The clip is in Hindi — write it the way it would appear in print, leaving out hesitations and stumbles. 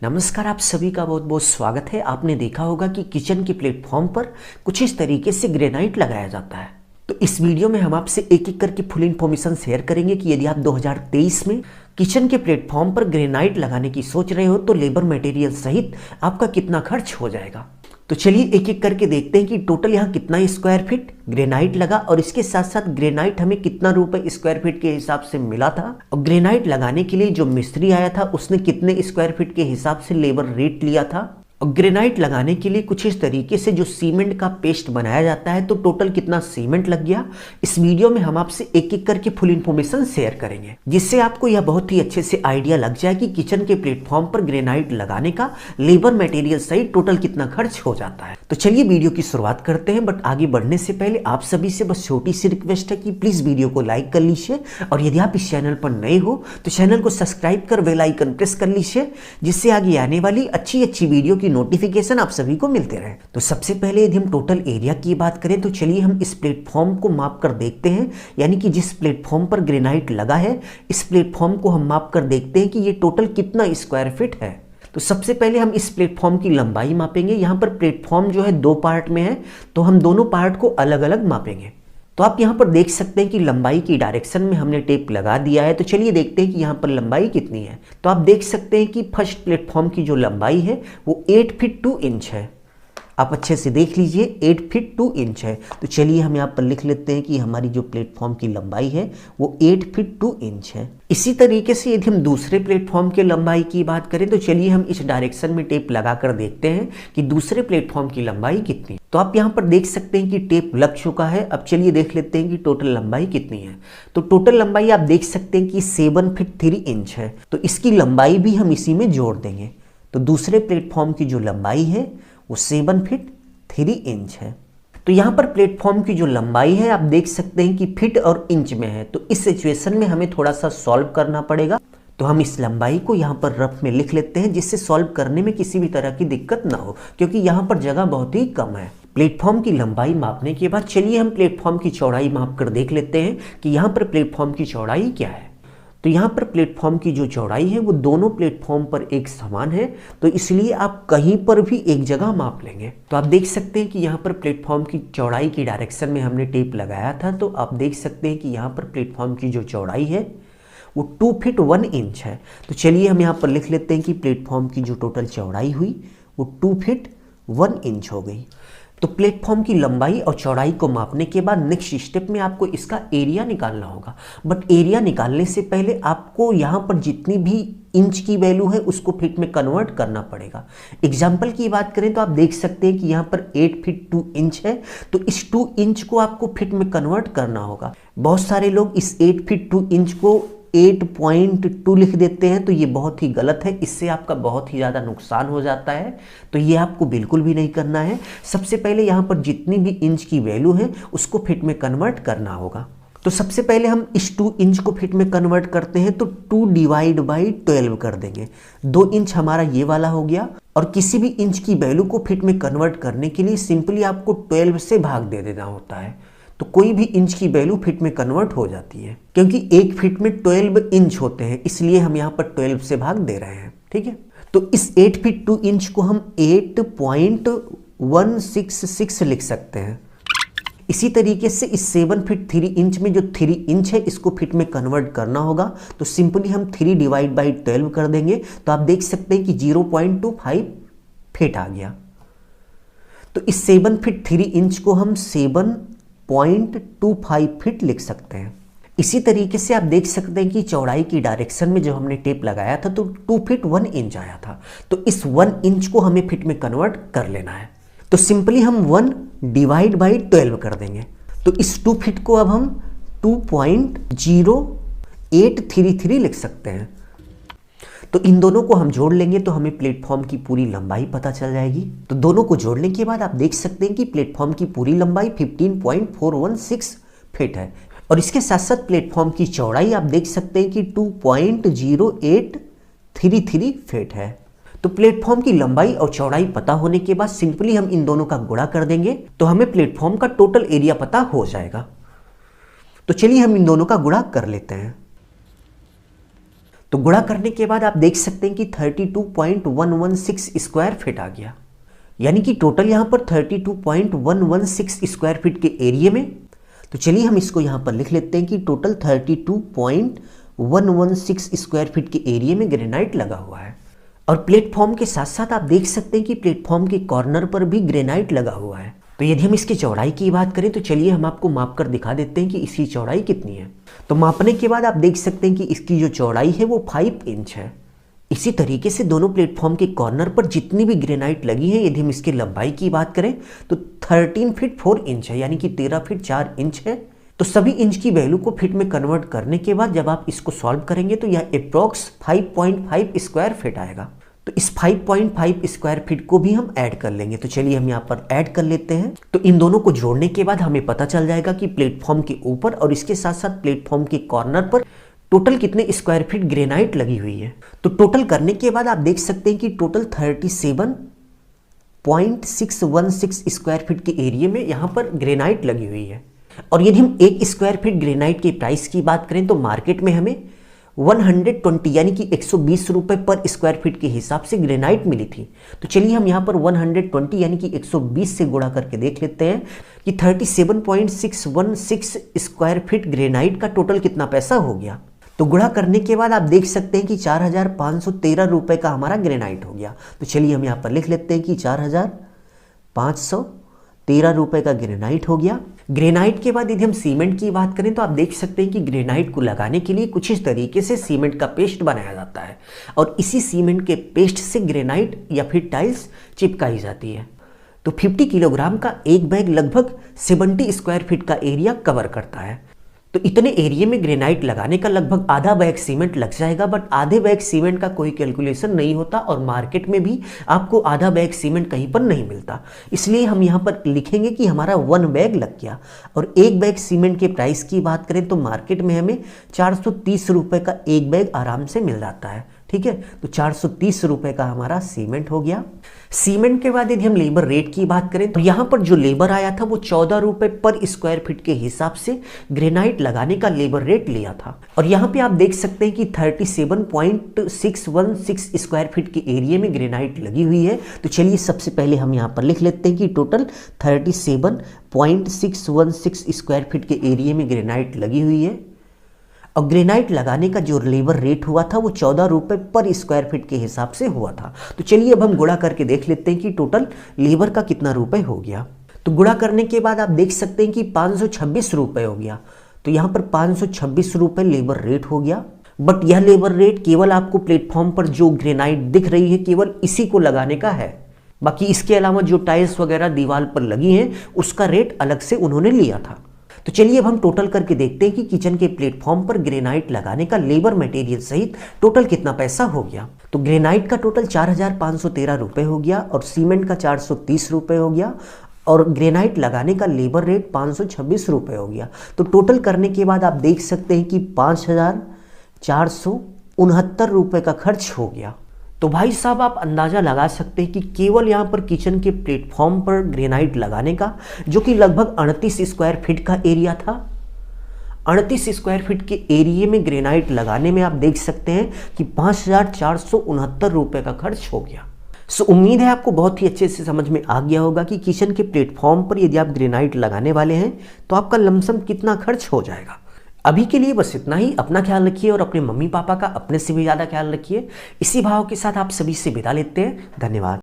नमस्कार, आप सभी का बहुत बहुत स्वागत है। आपने देखा होगा कि किचन के प्लेटफॉर्म पर कुछ इस तरीके से ग्रेनाइट लगाया जाता है। तो इस वीडियो में हम आपसे एक एक करके फुल इन्फॉर्मेशन शेयर करेंगे कि यदि आप 2023 में किचन के प्लेटफॉर्म पर ग्रेनाइट लगाने की सोच रहे हो तो लेबर मटेरियल सहित आपका कितना खर्च हो जाएगा। तो चलिए एक एक करके देखते हैं कि टोटल यहाँ कितना स्क्वायर फीट ग्रेनाइट लगा और इसके साथ साथ ग्रेनाइट हमें कितना रुपए स्क्वायर फीट के हिसाब से मिला था और ग्रेनाइट लगाने के लिए जो मिस्त्री आया था उसने कितने स्क्वायर फीट के हिसाब से लेबर रेट लिया था। और ग्रेनाइट लगाने के लिए कुछ इस तरीके से जो सीमेंट का पेस्ट बनाया जाता है तो टोटल कितना सीमेंट लग गया, इस वीडियो में हम आपसे एक एक करके फुल इन्फॉर्मेशन शेयर करेंगे, जिससे आपको यह बहुत ही अच्छे से आइडिया लग जाए कि किचन के प्लेटफॉर्म पर ग्रेनाइट लगाने का लेबर मटेरियल सहित टोटल कितना खर्च हो जाता है। तो चलिए वीडियो की शुरुआत करते हैं, बट आगे बढ़ने से पहले आप सभी से बस छोटी सी रिक्वेस्ट है कि प्लीज वीडियो को लाइक कर लीजिए और यदि आप इस चैनल पर नए हो तो चैनल को सब्सक्राइब कर बेल आइकन प्रेस कर लीजिए, जिससे आगे आने वाली अच्छी अच्छी वीडियो की नोटिफिकेशन आप सभी को मिलते रहे। तो सबसे पहले यदि हम टोटल एरिया की बात करें तो चलिए हम इस प्लेटफॉर्म को माप कर देखते हैं, यानी कि जिस प्लेटफॉर्म पर ग्रेनाइट लगा है इस प्लेटफॉर्म को हम माप कर देखते हैं कि ये टोटल कितना स्क्वायर फीट है। तो सबसे पहले हम इस प्लेटफॉर्म की लंबाई मापेंगे। यहाँ पर प्लेटफॉर्म जो है दो पार्ट में है तो हम दोनों पार्ट को अलग अलग मापेंगे। तो आप यहाँ पर देख सकते हैं कि लंबाई की डायरेक्शन में हमने टेप लगा दिया है। तो चलिए देखते हैं कि यहाँ पर लंबाई कितनी है। तो आप देख सकते हैं कि फर्स्ट प्लेटफॉर्म की जो लंबाई है वो 8 फीट 2 इंच है। आप अच्छे से देख लीजिए 8 फीट 2 इंच है। तो चलिए हम यहाँ पर लिख लेते हैं कि हमारी जो प्लेटफॉर्म की लंबाई है वो 8 फीट 2 इंच है। इसी तरीके से यदि हम दूसरे प्लेटफॉर्म के लंबाई की बात करें तो चलिए हम इस डायरेक्शन में टेप लगा कर देखते हैं कि दूसरे प्लेटफॉर्म की लंबाई कितनी। तो आप यहाँ पर देख सकते हैं कि टेप लग चुका है। अब चलिए देख लेते हैं कि टोटल लंबाई कितनी है। तो टोटल लंबाई आप देख सकते हैं कि 7 फीट 3 इंच है। तो इसकी लंबाई भी हम इसी में जोड़ देंगे। तो दूसरे प्लेटफॉर्म की जो लंबाई है वो 7 फीट 3 इंच है। तो यहाँ पर प्लेटफॉर्म की जो लंबाई है आप देख सकते हैं कि फीट और इंच में है। तो इस सिचुएशन में हमें थोड़ा सा सॉल्व करना पड़ेगा। तो हम इस लंबाई को यहाँ पर रफ में लिख लेते हैं, जिससे सॉल्व करने में किसी भी तरह की दिक्कत ना हो, क्योंकि यहाँ पर जगह बहुत ही कम है। प्लेटफॉर्म की लंबाई मापने के बाद चलिए हम प्लेटफॉर्म की चौड़ाई माप कर देख लेते हैं कि यहाँ पर प्लेटफॉर्म की चौड़ाई क्या है। तो यहाँ पर प्लेटफॉर्म की जो चौड़ाई है वो दोनों प्लेटफॉर्म पर एक समान है, तो इसलिए आप कहीं पर भी एक जगह माप लेंगे। तो आप देख सकते हैं कि यहाँ पर प्लेटफॉर्म की चौड़ाई की डायरेक्शन में हमने टेप लगाया था। तो आप देख सकते हैं कि यहाँ पर प्लेटफॉर्म की जो चौड़ाई है वो 2 फीट 1 इंच है। तो चलिए हम यहाँ पर लिख लेते हैं कि प्लेटफॉर्म की जो टोटल चौड़ाई हुई वो 2 फीट 1 इंच हो गई। तो प्लेटफॉर्म की लंबाई और चौड़ाई को मापने के बाद नेक्स्ट स्टेप में आपको इसका एरिया निकालना होगा। बट एरिया निकालने से पहले आपको यहाँ पर जितनी भी इंच की वैल्यू है उसको फीट में कन्वर्ट करना पड़ेगा। एग्जाम्पल की बात करें तो आप देख सकते हैं कि यहाँ पर 8 फीट 2 इंच है, तो इस 2 इंच को आपको फीट में कन्वर्ट करना होगा। बहुत सारे लोग इस 8 फीट 2 इंच को 8.2 लिख देते हैं, तो ये बहुत ही गलत है। इससे आपका बहुत ही ज़्यादा नुकसान हो जाता है, तो ये आपको बिल्कुल भी नहीं करना है। सबसे पहले यहाँ पर जितनी भी इंच की वैल्यू है उसको फीट में कन्वर्ट करना होगा। तो सबसे पहले हम इस 2 इंच को फीट में कन्वर्ट करते हैं, तो 2 डिवाइड बाई 12 कर देंगे। 2 इंच हमारा ये वाला हो गया। और किसी भी इंच की वैल्यू को फीट में कन्वर्ट करने के लिए सिंपली आपको 12 से भाग दे देना होता है। तो कोई भी इंच की वैल्यू फीट में कन्वर्ट हो जाती है, क्योंकि एक फीट में 12 इंच होते हैं, इसलिए हम यहाँ पर 12 से भाग दे रहे हैं। ठीक है, तो इस 8 फीट 2 इंच को हम 8.166 लिख सकते हैं। इसी तरीके से इस 7 फीट 3 इंच में जो 3 इंच है इसको फीट में कन्वर्ट करना होगा। तो सिंपली हम 3 डिवाइड बाई 12 कर देंगे, तो आप देख सकते हैं कि 0.25 फीट आ गया। तो इस 7 फीट 3 इंच को हम 7.25 फीट लिख सकते हैं। इसी तरीके से आप देख सकते हैं कि चौड़ाई की डायरेक्शन में जो हमने टेप लगाया था तो 2 फीट 1 इंच आया था। तो इस 1 इंच को हमें फीट में कन्वर्ट कर लेना है। तो सिंपली हम 1 डिवाइड बाई 12 कर देंगे। तो इस 2 फीट को अब हम 2.0833 लिख सकते हैं। तो इन दोनों को हम जोड़ लेंगे तो हमें प्लेटफॉर्म की पूरी लंबाई पता चल जाएगी। तो दोनों को जोड़ने के बाद आप देख सकते हैं कि प्लेटफॉर्म की पूरी लंबाई 15.416 फीट है। और इसके साथ साथ प्लेटफॉर्म की चौड़ाई आप देख सकते हैं कि 2.0833 फीट है। तो प्लेटफॉर्म की लंबाई और चौड़ाई पता होने के बाद सिंपली हम इन दोनों का गुणा कर देंगे तो हमें प्लेटफॉर्म का टोटल एरिया पता हो जाएगा। तो चलिए हम इन दोनों का गुणा कर लेते हैं। तो गुणा करने के बाद आप देख सकते हैं कि 32.116 स्क्वायर फीट आ गया, यानी कि टोटल यहाँ पर 32.116 स्क्वायर फीट के एरिया में। तो चलिए हम इसको यहाँ पर लिख लेते हैं कि टोटल 32.116 स्क्वायर फीट के एरिया में ग्रेनाइट लगा हुआ है। और प्लेटफॉर्म के साथ साथ आप देख सकते हैं कि प्लेटफॉर्म के कॉर्नर पर भी ग्रेनाइट लगा हुआ है। तो यदि हम इसकी चौड़ाई की बात करें तो चलिए हम आपको माप कर दिखा देते हैं कि इसकी चौड़ाई कितनी है। तो मापने के बाद आप देख सकते हैं कि इसकी जो चौड़ाई है वो 5 इंच है। इसी तरीके से दोनों प्लेटफॉर्म के कॉर्नर पर जितनी भी ग्रेनाइट लगी है, यदि हम इसकी लंबाई की बात करें तो 13 फीट 4 इंच है, यानी कि 13 फीट 4 इंच है। तो सभी इंच की वैल्यू को फीट में कन्वर्ट करने के बाद जब आप इसको सॉल्व करेंगे तो यह अप्रॉक्स 5.5 स्क्वायर फीट आएगा। तो इस 5.5 स्क्वायर फीट को भी हम ऐड कर लेंगे। तो चलिए हम यहाँ पर ऐड कर लेते हैं। तो इन दोनों को जोड़ने के बाद हमें पता चल जाएगा कि प्लेटफॉर्म के ऊपर और इसके साथ साथ प्लेटफॉर्म के कॉर्नर पर टोटल कितने स्क्वायर फीट ग्रेनाइट लगी हुई है। तो टोटल करने के बाद आप देख सकते हैं कि टोटल 37.616 स्क्वायर फीट के एरिया में यहाँ पर ग्रेनाइट लगी हुई है। और यदि हम 1 स्क्वायर फीट ग्रेनाइट के प्राइस की बात करें तो मार्केट में हमें 120 यानी कि 120 रुपए पर स्क्वायर फीट के हिसाब से ग्रेनाइट मिली थी। तो चलिए हम यहाँ पर 120 यानी कि 120 से गुणा करके देख लेते हैं कि 37.616 स्क्वायर फीट ग्रेनाइट का टोटल कितना पैसा हो गया। तो गुणा करने के बाद आप देख सकते हैं कि 4,513 रुपए का हमारा ग्रेनाइट हो गया। तो चलिए हम यहाँ पर लिख लेते हैं कि 4,513 रुपए का ग्रेनाइट हो गया। ग्रेनाइट के बाद यदि हम सीमेंट की बात करें तो आप देख सकते हैं कि ग्रेनाइट को लगाने के लिए कुछ इस तरीके से सीमेंट का पेस्ट बनाया जाता है और इसी सीमेंट के पेस्ट से ग्रेनाइट या फिर टाइल्स चिपकाई जाती है। तो 50 किलोग्राम का एक बैग लगभग 70 स्क्वायर फीट का एरिया कवर करता है। तो इतने एरिया में ग्रेनाइट लगाने का लगभग आधा बैग सीमेंट लग जाएगा, बट आधे बैग सीमेंट का कोई कैलकुलेशन नहीं होता और मार्केट में भी आपको आधा बैग सीमेंट कहीं पर नहीं मिलता। इसलिए हम यहाँ पर लिखेंगे कि हमारा 1 बैग लग गया। और एक बैग सीमेंट के प्राइस की बात करें तो मार्केट में हमें 430 रुपये का एक बैग आराम से मिल जाता है। ठीक है, तो 430 रुपये का हमारा सीमेंट हो गया। सीमेंट के बाद यदि हम लेबर रेट की बात करें तो यहाँ पर जो लेबर आया था वो 14 रुपये पर स्क्वायर फीट के हिसाब से ग्रेनाइट लगाने का लेबर रेट लिया था। और यहाँ पे आप देख सकते हैं कि 37.616 स्क्वायर फीट के एरिया में ग्रेनाइट लगी हुई है। तो चलिए सबसे पहले हम यहाँ पर लिख लेते हैं कि टोटल 37.616 स्क्वायर फीट के एरिया में ग्रेनाइट लगी हुई है और ग्रेनाइट लगाने का जो लेबर रेट हुआ था वो 14 रुपये पर स्क्वायर फीट के हिसाब से हुआ था। तो चलिए अब हम गुणा करके देख लेते हैं कि टोटल लेबर का कितना रुपए हो गया। तो गुणा करने के बाद आप देख सकते हैं कि 526 रुपये हो गया। तो यहाँ पर 526 रुपये लेबर रेट हो गया। बट यह लेबर रेट केवल आपको प्लेटफॉर्म पर जो ग्रेनाइट दिख रही है केवल इसी को लगाने का है। बाकी इसके अलावा जो टाइल्स वगैरह दीवार पर लगी हैं उसका रेट अलग से उन्होंने लिया था। तो चलिए अब हम टोटल करके देखते हैं कि किचन के प्लेटफॉर्म पर ग्रेनाइट लगाने का लेबर मटेरियल सहित टोटल कितना पैसा हो गया। तो ग्रेनाइट का टोटल 4,513 रुपये हो गया और सीमेंट का 430 रुपये हो गया और ग्रेनाइट लगाने का लेबर रेट 526 रुपये हो गया। तो टोटल करने के बाद आप देख सकते हैं कि 5,469 रुपये का खर्च हो गया। तो भाई साहब आप अंदाज़ा लगा सकते हैं कि केवल यहाँ पर किचन के प्लेटफॉर्म पर ग्रेनाइट लगाने का, जो कि लगभग 38 स्क्वायर फीट का एरिया था, 38 स्क्वायर फीट के एरिया में ग्रेनाइट लगाने में आप देख सकते हैं कि 5,469 रुपये का खर्च हो गया। सो उम्मीद है आपको बहुत ही अच्छे से समझ में आ गया होगा कि किचन के प्लेटफॉर्म पर यदि आप ग्रेनाइट लगाने वाले हैं तो आपका लमसम कितना खर्च हो जाएगा। अभी के लिए बस इतना ही। अपना ख्याल रखिए और अपने मम्मी पापा का अपने से भी ज़्यादा ख्याल रखिए। इसी भाव के साथ आप सभी से विदा लेते हैं। धन्यवाद।